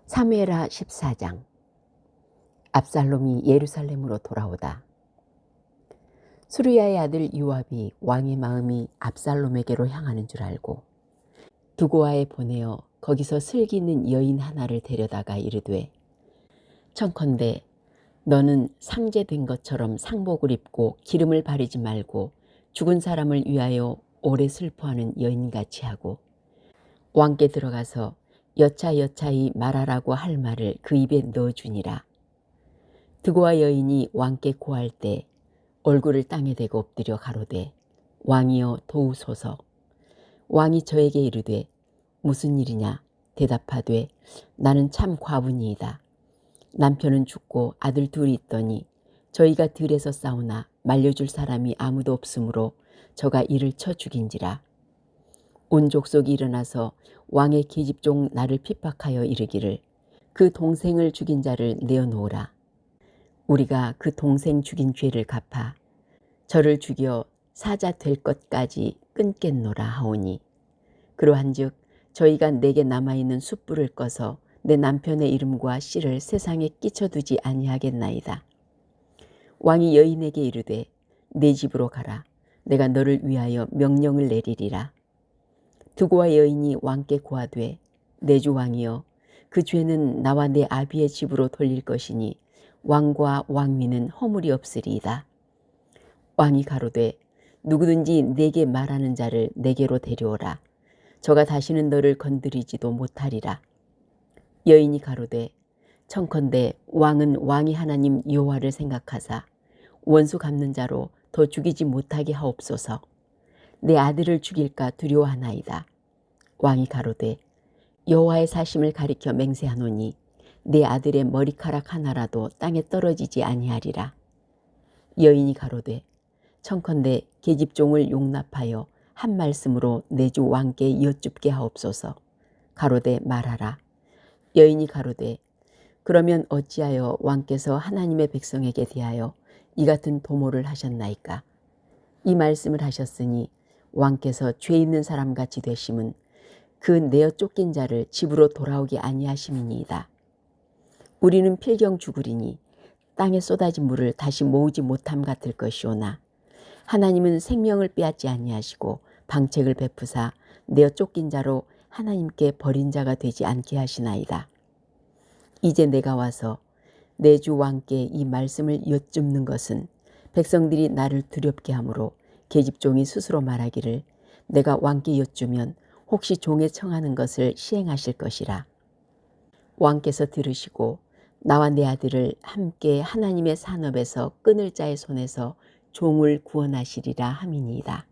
사무엘하 14장. 압살롬이 예루살렘으로 돌아오다. 수르야의 아들 요압이 왕의 마음이 압살롬에게로 향하는 줄 알고 두고아에 보내어 거기서 슬기 있는 여인 하나를 데려다가 이르되, 청컨대 너는 상제된 것처럼 상복을 입고 기름을 바르지 말고 죽은 사람을 위하여 오래 슬퍼하는 여인같이 하고 왕께 들어가서 여차여차히 말하라고 할 말을 그 입에 넣어주니라. 드고아 여인이 왕께 고할 때 얼굴을 땅에 대고 엎드려 가로되, 왕이여 도우소서. 왕이 저에게 이르되, 무슨 일이냐? 대답하되, 나는 참 과부니이다. 남편은 죽고 아들 둘이 있더니 저희가 들에서 싸우나 말려줄 사람이 아무도 없으므로 저가 이를 쳐 죽인지라. 온 족속이 일어나서 왕의 계집종 나를 핍박하여 이르기를, 그 동생을 죽인 자를 내어놓으라. 우리가 그 동생 죽인 죄를 갚아 저를 죽여 사자 될 것까지 끊겠노라 하오니, 그러한즉 저희가 내게 남아있는 숯불을 꺼서 내 남편의 이름과 씨를 세상에 끼쳐두지 아니하겠나이다. 왕이 여인에게 이르되, 내 집으로 가라. 내가 너를 위하여 명령을 내리리라. 두고와 여인이 왕께 고하되, 내 주 왕이여, 그 죄는 나와 내 아비의 집으로 돌릴 것이니 왕과 왕위는 허물이 없으리이다. 왕이 가로되, 누구든지 내게 말하는 자를 내게로 데려오라. 저가 다시는 너를 건드리지도 못하리라. 여인이 가로되, 청컨대 왕은 왕이 하나님 여호와를 생각하사 원수 갚는 자로 더 죽이지 못하게 하옵소서. 내 아들을 죽일까 두려워하나이다. 왕이 가로되, 여호와의 사심을 가리켜 맹세하노니 내 아들의 머리카락 하나라도 땅에 떨어지지 아니하리라. 여인이 가로되, 청컨대 계집종을 용납하여 한 말씀으로 내 주 왕께 여쭙게 하옵소서. 가로되, 말하라. 여인이 가로되, 그러면 어찌하여 왕께서 하나님의 백성에게 대하여 이 같은 도모를 하셨나이까? 이 말씀을 하셨으니 왕께서 죄 있는 사람같이 되심은 그 내어 쫓긴 자를 집으로 돌아오게 아니하심이니이다. 우리는 필경 죽으리니 땅에 쏟아진 물을 다시 모으지 못함 같을 것이오나, 하나님은 생명을 빼앗지 아니하시고 방책을 베푸사 내어 쫓긴 자로 하나님께 버린 자가 되지 않게 하시나이다. 이제 내가 와서 내 주 왕께 이 말씀을 여쭙는 것은 백성들이 나를 두렵게 하므로 계집종이 스스로 말하기를, 내가 왕께 여쭈면 혹시 종에 청하는 것을 시행하실 것이라. 왕께서 들으시고 나와 내 아들을 함께 하나님의 산업에서 끊을 자의 손에서 종을 구원하시리라 함이니이다.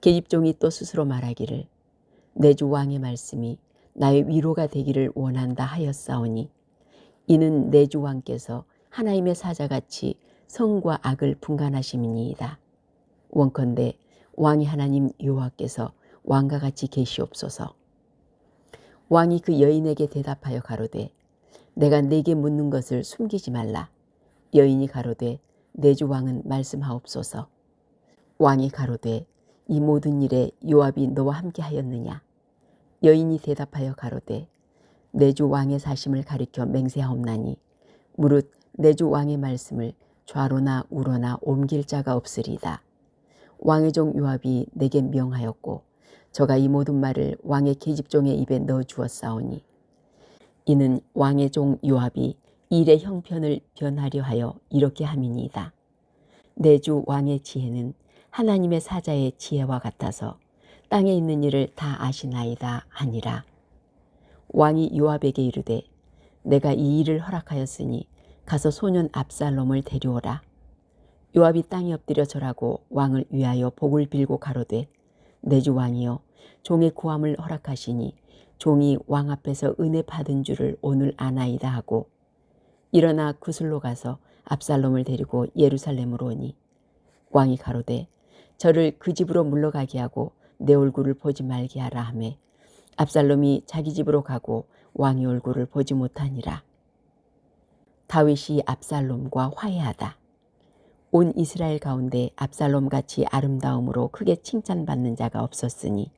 계집종이 또 스스로 말하기를, 내 주 왕의 말씀이 나의 위로가 되기를 원한다 하였사오니, 이는 내 주 왕께서 하나님의 사자같이 성과 악을 분간하심이니이다. 원컨대 왕이 하나님 여호와께서 왕과 같이 계시옵소서. 왕이 그 여인에게 대답하여 가로되, 내가 네게 묻는 것을 숨기지 말라. 여인이 가로되, 내 주 왕은 말씀하옵소서. 왕이 가로되, 이 모든 일에 요압이 너와 함께 하였느냐? 여인이 대답하여 가로되, 내 주 왕의 사심을 가리켜 맹세하옵나니 무릇 내 주 왕의 말씀을 좌로나 우로나 옮길 자가 없으리이다. 왕의 종 요압이 내게 명하였고 저가 이 모든 말을 왕의 계집종의 입에 넣어 주었사오니, 이는 왕의 종 요압이 일의 형편을 변하려 하여 이렇게 함이니이다. 내 주 왕의 지혜는 하나님의 사자의 지혜와 같아서 땅에 있는 일을 다 아시나이다 하니라. 왕이 요압에게 이르되, 내가 이 일을 허락하였으니 가서 소년 압살롬을 데려오라. 요압이 땅에 엎드려 절하고 왕을 위하여 복을 빌고 가로되, 내 주 왕이여, 종의 구함을 허락하시니 종이 왕 앞에서 은혜 받은 줄을 오늘 아나이다 하고 일어나 구슬로 가서 압살롬을 데리고 예루살렘으로 오니, 왕이 가로되, 저를 그 집으로 물러가게 하고 내 얼굴을 보지 말게 하라 하매 압살롬이 자기 집으로 가고 왕의 얼굴을 보지 못하니라. 다윗이 압살롬과 화해하다. 온 이스라엘 가운데 압살롬같이 아름다움으로 크게 칭찬받는 자가 없었으니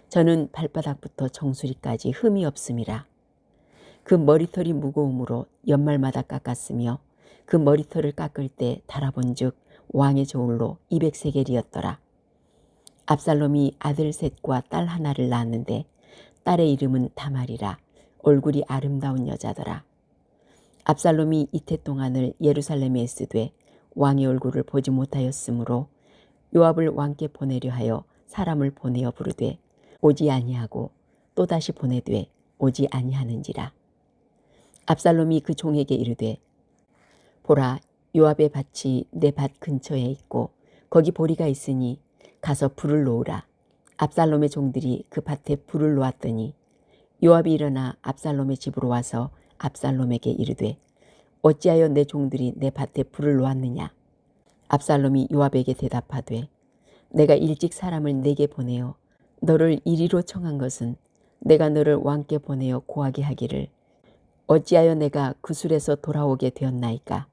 저는 발바닥부터 정수리까지 흠이 없음이라. 그 머리털이 무거움으로 연말마다 깎았으며 그 머리털을 깎을 때 달아본즉 왕의 저울로 200세겔이었더라. 압살롬이 아들 셋과 딸 하나를 낳았는데 딸의 이름은 다말이라. 얼굴이 아름다운 여자더라. 압살롬이 이태 동안을 예루살렘에 있으되 왕의 얼굴을 보지 못하였으므로 요압을 왕께 보내려 하여 사람을 보내어 부르되 오지 아니하고 또다시 보내되 오지 아니하는지라. 압살롬이 그 종에게 이르되 보라, 요압의 밭이 내 밭 근처에 있고 거기 보리가 있으니 가서 불을 놓으라. 압살롬의 종들이 그 밭에 불을 놓았더니 요압이 일어나 압살롬의 집으로 와서 압살롬에게 이르되 어찌하여 내 종들이 내 밭에 불을 놓았느냐. 압살롬이 요압에게 대답하되 내가 일찍 사람을 내게 보내어 너를 이리로 청한 것은 내가 너를 왕께 보내어 고하게 하기를 어찌하여 내가 구술에서 돌아오게 되었나이까.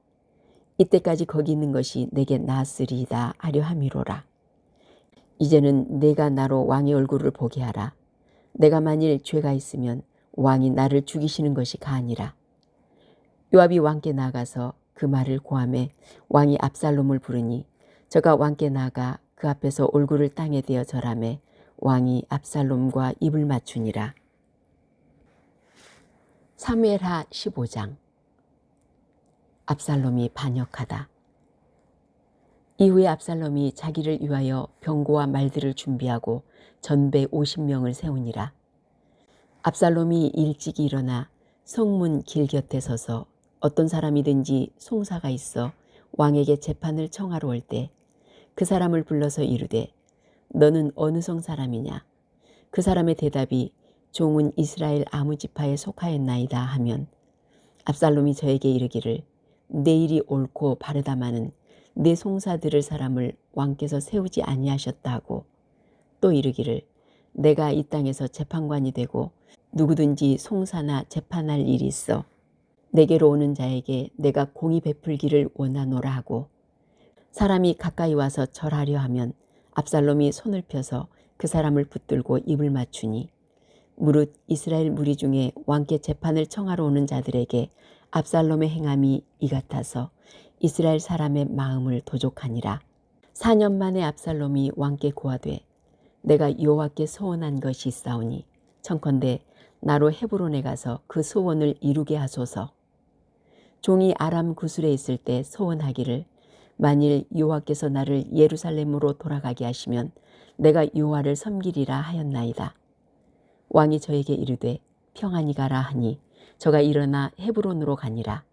이때까지 거기 있는 것이 내게 나았으리이다 하려 함이로라. 이제는 내가 나로 왕의 얼굴을 보게 하라. 내가 만일 죄가 있으면 왕이 나를 죽이시는 것이 가하니라. 요압이 왕께 나가서 그 말을 고하매 왕이 압살롬을 부르니 저가 왕께 나가 그 앞에서 얼굴을 땅에 대어 절하매 왕이 압살롬과 입을 맞추니라. 사무엘하 15장. 압살롬이 반역하다. 이후에 압살롬이 자기를 위하여 병거와 말들을 준비하고 전배 50명을 세우니라. 압살롬이 일찍 일어나 성문 길 곁에 서서 어떤 사람이든지 송사가 있어 왕에게 재판을 청하러 올 때 그 사람을 불러서 이르되 너는 어느 성 사람이냐. 그 사람의 대답이 종은 이스라엘 아무 지파에 속하였나이다 하면 압살롬이 저에게 이르기를 내 일이 옳고 바르다마는 내 송사 들을 사람을 왕께서 세우지 아니하셨다 하고 또 이르기를 내가 이 땅에서 재판관이 되고 누구든지 송사나 재판할 일이 있어 내게로 오는 자에게 내가 공의 베풀기를 원하노라 하고 사람이 가까이 와서 절하려 하면 압살롬이 손을 펴서 그 사람을 붙들고 입을 맞추니 무릇 이스라엘 무리 중에 왕께 재판을 청하러 오는 자들에게 압살롬의 행함이 이 같아서 이스라엘 사람의 마음을 도적하니라. 4년 만에 압살롬이 왕께 고하되 내가 여호와께 소원한 것이 있사오니 청컨대 나로 헤브론에 가서 그 소원을 이루게 하소서. 종이 아람 구술에 있을 때 소원하기를 만일 여호와께서 나를 예루살렘으로 돌아가게 하시면 내가 여호와를 섬기리라 하였나이다. 왕이 저에게 이르되 평안히 가라 하니 저가 일어나 헤브론으로 가니라.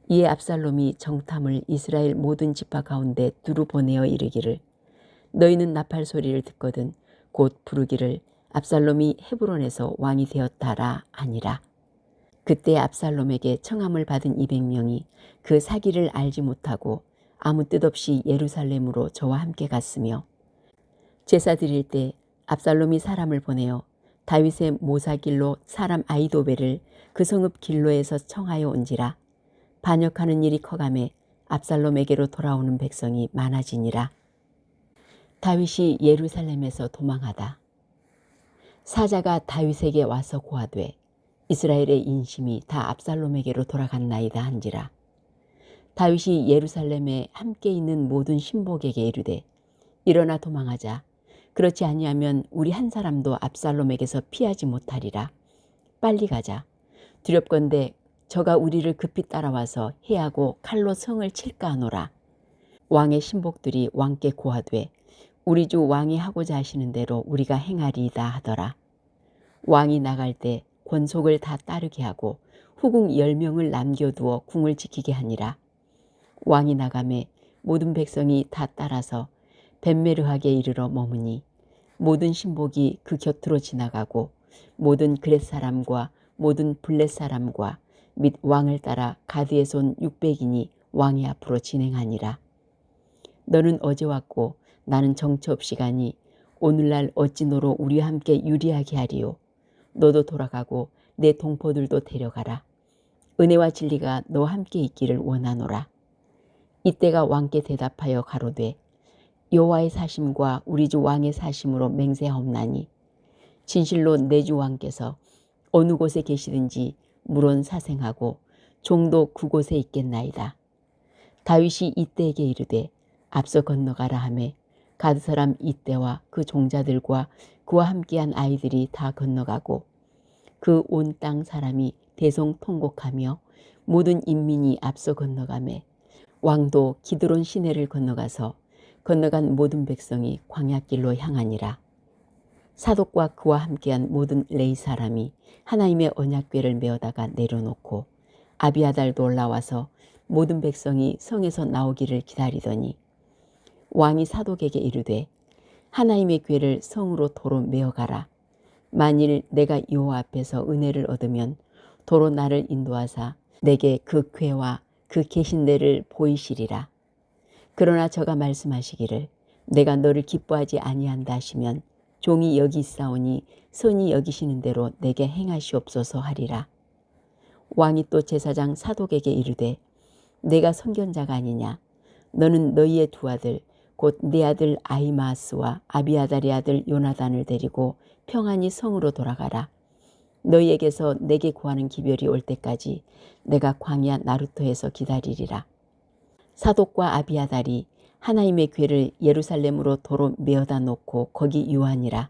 이에 압살롬이 정탐을 이스라엘 모든 지파 가운데 두루 보내어 이르기를 너희는 나팔 소리를 듣거든 곧 부르기를 압살롬이 헤브론에서 왕이 되었다라 하니라. 그때 압살롬에게 청함을 받은 200명이 그 사기를 알지 못하고 아무 뜻 없이 예루살렘으로 저와 함께 갔으며 제사 드릴 때 압살롬이 사람을 보내어 다윗의 모사길로 사람 아히도벨을 그 성읍 길로에서 청하여 온지라. 반역하는 일이 커가매 압살롬에게로 돌아오는 백성이 많아지니라. 다윗이 예루살렘에서 도망하다. 사자가 다윗에게 와서 고하되 이스라엘의 인심이 다 압살롬에게로 돌아갔나이다 한지라. 다윗이 예루살렘에 함께 있는 모든 신복에게 이르되 일어나 도망하자. 그렇지 아니하면 우리 한 사람도 압살롬에게서 피하지 못하리라. 빨리 가자. 두렵건대 저가 우리를 급히 따라와서 해하고 칼로 성을 칠까 하노라. 왕의 신복들이 왕께 고하되 우리 주 왕이 하고자 하시는 대로 우리가 행하리이다 하더라. 왕이 나갈 때 권속을 다 따르게 하고 후궁 10명을 남겨두어 궁을 지키게 하니라. 왕이 나가매 모든 백성이 다 따라서 벳메르하게 이르러 머무니 모든 신복이 그 곁으로 지나가고 모든 그렛 사람과 모든 블렛 사람과 및 왕을 따라 가드에서 온 600인이 왕의 앞으로 진행하니라. 너는 어제 왔고 나는 정처 없이 가니 오늘날 어찌 너로 우리와 함께 유리하게 하리요. 너도 돌아가고 내 동포들도 데려가라. 은혜와 진리가 너와 함께 있기를 원하노라. 이때가 왕께 대답하여 가로되 여호와의 사심과 우리 주 왕의 사심으로 맹세하옵나니 진실로 내 주 왕께서 어느 곳에 계시든지 물론 사생하고 종도 그곳에 있겠나이다. 다윗이 이때에게 이르되 앞서 건너가라 하매 가드 사람 이때와 그 종자들과 그와 함께한 아이들이 다 건너가고 그 온 땅 사람이 대성통곡하며 모든 인민이 앞서 건너가매 왕도 기드론 시내를 건너가서 건너간 모든 백성이 광야길로 향하니라. 사독과 그와 함께한 모든 레위 사람이 하나님의 언약궤를 메어다가 내려놓고 아비아달도 올라와서 모든 백성이 성에서 나오기를 기다리더니 왕이 사독에게 이르되 하나님의 궤를 성으로 도로 메어가라. 만일 내가 여호와 앞에서 은혜를 얻으면 도로 나를 인도하사 내게 그 궤와 그 계신 데를 보이시리라. 그러나 저가 말씀하시기를 내가 너를 기뻐하지 아니한다 하시면 종이 여기 있사오니 선히 여기시는 대로 내게 행하시옵소서 하리라. 왕이 또 제사장 사독에게 이르되 내가 선견자가 아니냐. 너는 너희의 두 아들 곧 네 아들 아히마아스와 아비아달의 아들 요나단을 데리고 평안히 성으로 돌아가라. 너희에게서 내게 구하는 기별이 올 때까지 내가 광야 나루터에서 기다리리라. 사독과 아비아달이 하나님의 궤를 예루살렘으로 도로 메어다 놓고 거기 유하니라.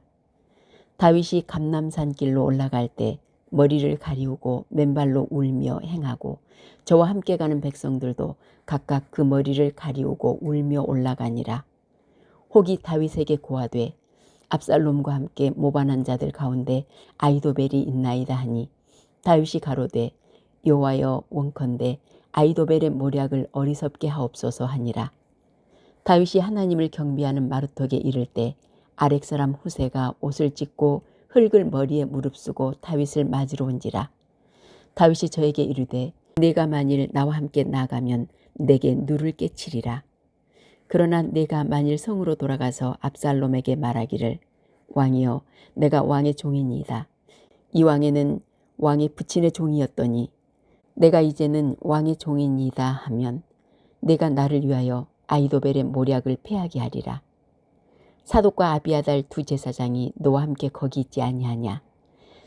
다윗이 감람산 길로 올라갈 때 머리를 가리우고 맨발로 울며 행하고 저와 함께 가는 백성들도 각각 그 머리를 가리우고 울며 올라가니라. 혹이 다윗에게 고하되 압살롬과 함께 모반한 자들 가운데 아히도벨이 있나이다 하니 다윗이 가로되 여호와여 원컨대 아히도벨의 모략을 어리석게 하옵소서 하니라. 다윗이 하나님을 경배하는 마루턱에 이를 때 아렉 사람 후세가 옷을 찢고 흙을 머리에 무릅쓰고 다윗을 맞으러 온지라. 다윗이 저에게 이르되 내가 만일 나와 함께 나가면 내게 누를 깨치리라. 그러나 내가 만일 성으로 돌아가서 압살롬에게 말하기를 왕이여 내가 왕의 종이니이다. 이 왕에는 왕의 부친의 종이었더니 내가 이제는 왕의 종이니이다 하면 내가 나를 위하여 아히도벨의 모략을 패하게 하리라. 사독과 아비아달 두 제사장이 너와 함께 거기 있지 아니하냐.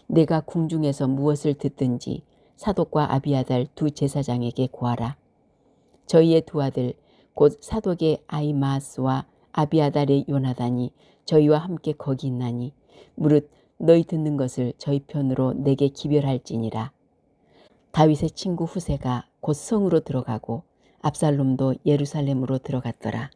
내가 궁중에서 무엇을 듣든지 사독과 아비아달 두 제사장에게 고하라. 저희의 두 아들 곧 사독의 아히마아스와 아비아달의 요나단이 저희와 함께 거기 있나니 무릇 너희 듣는 것을 저희 편으로 내게 기별할지니라. 다윗의 친구 후세가 곧 성으로 들어가고 압살롬도 예루살렘으로 들어갔더라.